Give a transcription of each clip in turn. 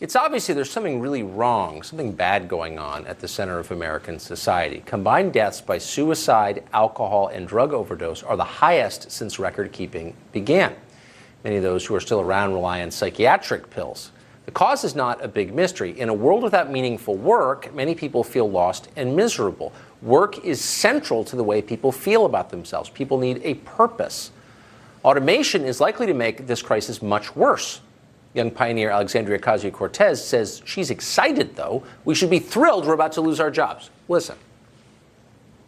It's obviously there's something really wrong, something bad going on at the center of American society. Combined deaths by suicide, alcohol, and drug overdose are the highest since record-keeping began. Many of those who are still around rely on psychiatric pills. The cause is not a big mystery. In a world without meaningful work, many people feel lost and miserable. Work is central to the way people feel about themselves. People need a purpose. Automation is likely to make this crisis much worse. Young pioneer Alexandria Ocasio-Cortez says she's excited, though. We should be thrilled we're about to lose our jobs. Listen.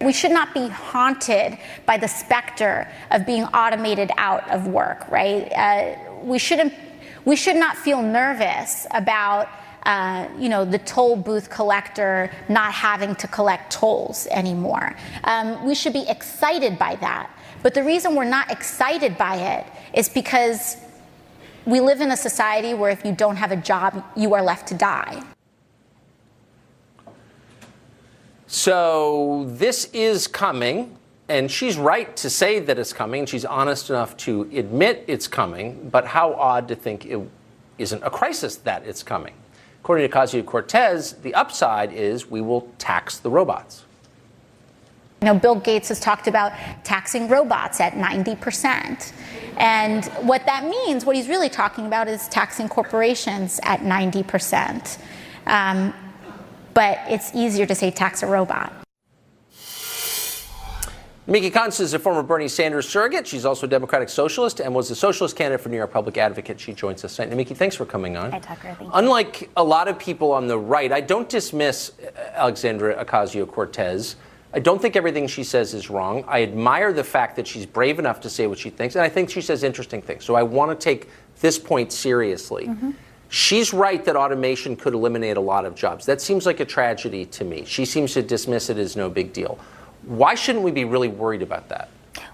We should not be haunted by the specter of being automated out of work, right? We should not feel nervous about, the toll booth collector not having to collect tolls anymore. We should be excited by that. But the reason we're not excited by it is because we live in a society where if you don't have a job, you are left to die. So this is coming, and she's right to say that it's coming. She's honest enough to admit it's coming, but how odd to think it isn't a crisis that it's coming. According to Ocasio-Cortez, the upside is we will tax the robots. Bill Gates has talked about taxing robots at 90%. And what that means, what he's really talking about is taxing corporations at 90%. But it's easier to say tax a robot. Nomiki Konst is a former Bernie Sanders surrogate. She's also a Democratic socialist and was the socialist candidate for New York Public Advocate. She joins us tonight. Nomiki, thanks for coming on. Hi, Tucker. Thank you. Unlike a lot of people on the right, I don't dismiss Alexandria Ocasio-Cortez. I don't think everything she says is wrong. I admire the fact that she's brave enough to say what she thinks, and I think she says interesting things. So I want to take this point seriously. She's right that automation could eliminate a lot of jobs. That seems like a tragedy to me. She seems to dismiss it as no big deal. Why shouldn't we be really worried about that?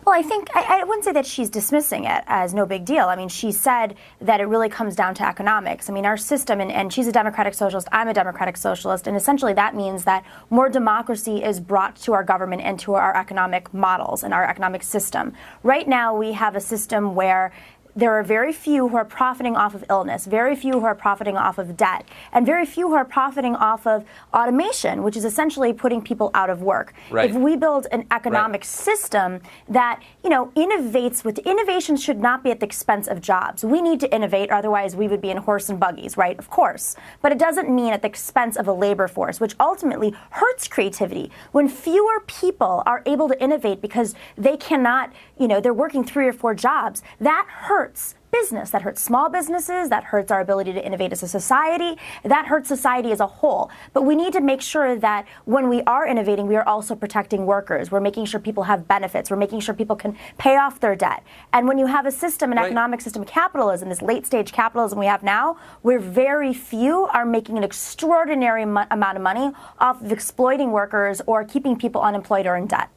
Well, I think I wouldn't say that she's dismissing it as no big deal. I mean, she said that it really comes down to economics. I mean, our system, and she's a Democratic socialist, I'm a Democratic socialist, and essentially that means that more democracy is brought to our government and to our economic models and our economic system. Right now, we have a system where there are very few who are profiting off of illness, very few who are profiting off of debt, and very few who are profiting off of automation, which is essentially putting people out of work. Right. If we build an economic system that, innovates with innovation should not be at the expense of jobs. We need to innovate, otherwise we would be in horse and buggies, right? Of course. But it doesn't mean at the expense of a labor force, which ultimately hurts creativity. When fewer people are able to innovate because they cannot, they're working 3 or 4 jobs, that hurts business, that hurts small businesses, that hurts our ability to innovate as a society, that hurts society as a whole. But we need to make sure that when we are innovating, we are also protecting workers. We're making sure people have benefits. We're making sure people can pay off their debt. And when you have a system, an economic system of capitalism, this late stage capitalism we have now, where very few are making an extraordinary amount of money off of exploiting workers or keeping people unemployed or in debt.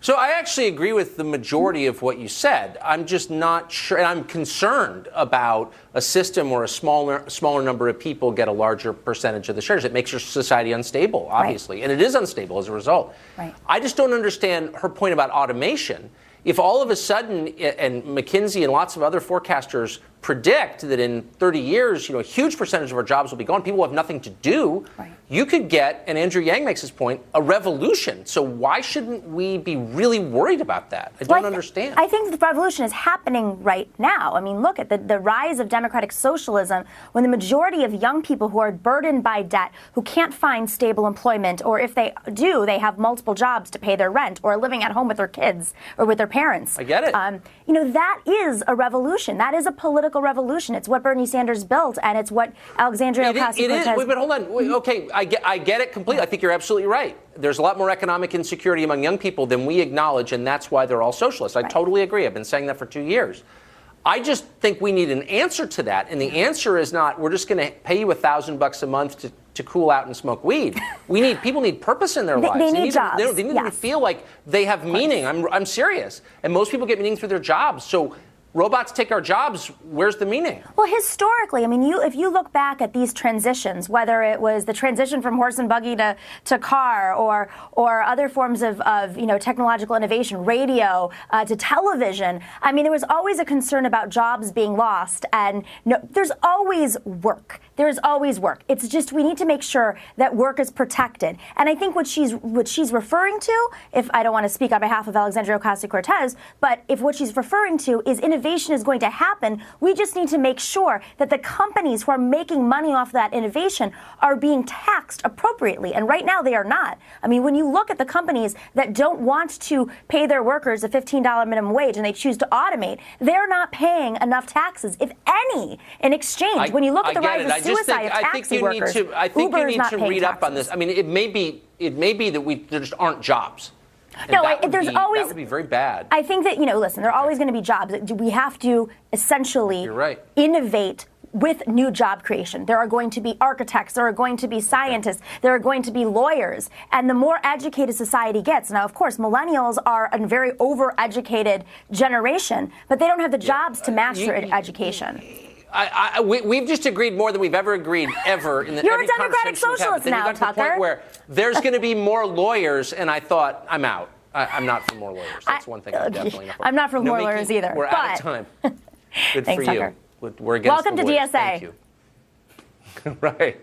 So I actually agree with the majority of what you said. I'm just not sure, and I'm concerned about a system where a smaller number of people get a larger percentage of the shares. It makes your society unstable, obviously, and it is unstable as a result. Right. I just don't understand her point about automation. If all of a sudden, and McKinsey and lots of other forecasters predict that in 30 years, a huge percentage of our jobs will be gone, people will have nothing to do, you could get, and Andrew Yang makes his point, a revolution. So why shouldn't we be really worried about that? I don't understand. I think the revolution is happening right now. I mean, look at the rise of democratic socialism when the majority of young people who are burdened by debt, who can't find stable employment, or if they do, they have multiple jobs to pay their rent or living at home with their kids or with their parents. I get it. That is a revolution. That is a political revolution. It's what Bernie Sanders built, and it's what Alexandria Ocasio-Cortez... It is. Wait, but hold on. Okay, I get it completely. I think you're absolutely right. There's a lot more economic insecurity among young people than we acknowledge, and that's why they're all socialists. I totally agree. I've been saying that for 2 years. I just think we need an answer to that, and the answer is not we're just going to pay you $1,000 a month to cool out and smoke weed. People need purpose in their lives. They need jobs. They need to feel like they have meaning. I'm serious, and most people get meaning through their jobs. So robots take our jobs, where's the meaning? Well, historically, I mean, if you look back at these transitions, whether it was the transition from horse and buggy to car, or other forms of technological innovation, radio to television, I mean, there was always a concern about jobs being lost, and there's always work. There's always work. It's just we need to make sure that work is protected. And I think what she's referring to, if I don't want to speak on behalf of Alexandria Ocasio-Cortez, but if what she's referring to is innovation is going to happen, we just need to make sure that the companies who are making money off that innovation are being taxed appropriately. And right now they are not. I mean, when you look at the companies that don't want to pay their workers a $15 minimum wage and they choose to automate, they're not paying enough taxes, if any, in exchange. When you look at the rise of suicide of taxi workers, I think you need to read up on taxes. this. I mean, it may be that there just aren't jobs. And no, that that would be very bad. I think that, listen, there are always going to be jobs. We have to essentially innovate with new job creation. There are going to be architects, there are going to be scientists, there are going to be lawyers. And the more educated society gets, now, of course, millennials are a very overeducated generation, but they don't have the jobs to match their education. We've just agreed more than we've ever agreed ever in the You're a Democratic Socialist now, you got to the point where there's going to be more lawyers, and I thought, I'm out. I'm not for more lawyers. That's one thing I'm definitely not for. I'm not for more lawyers either. We're out of time. Good Thanks, for you. Tucker. We're against Welcome the to lawyers. DSA. Thank you. Right.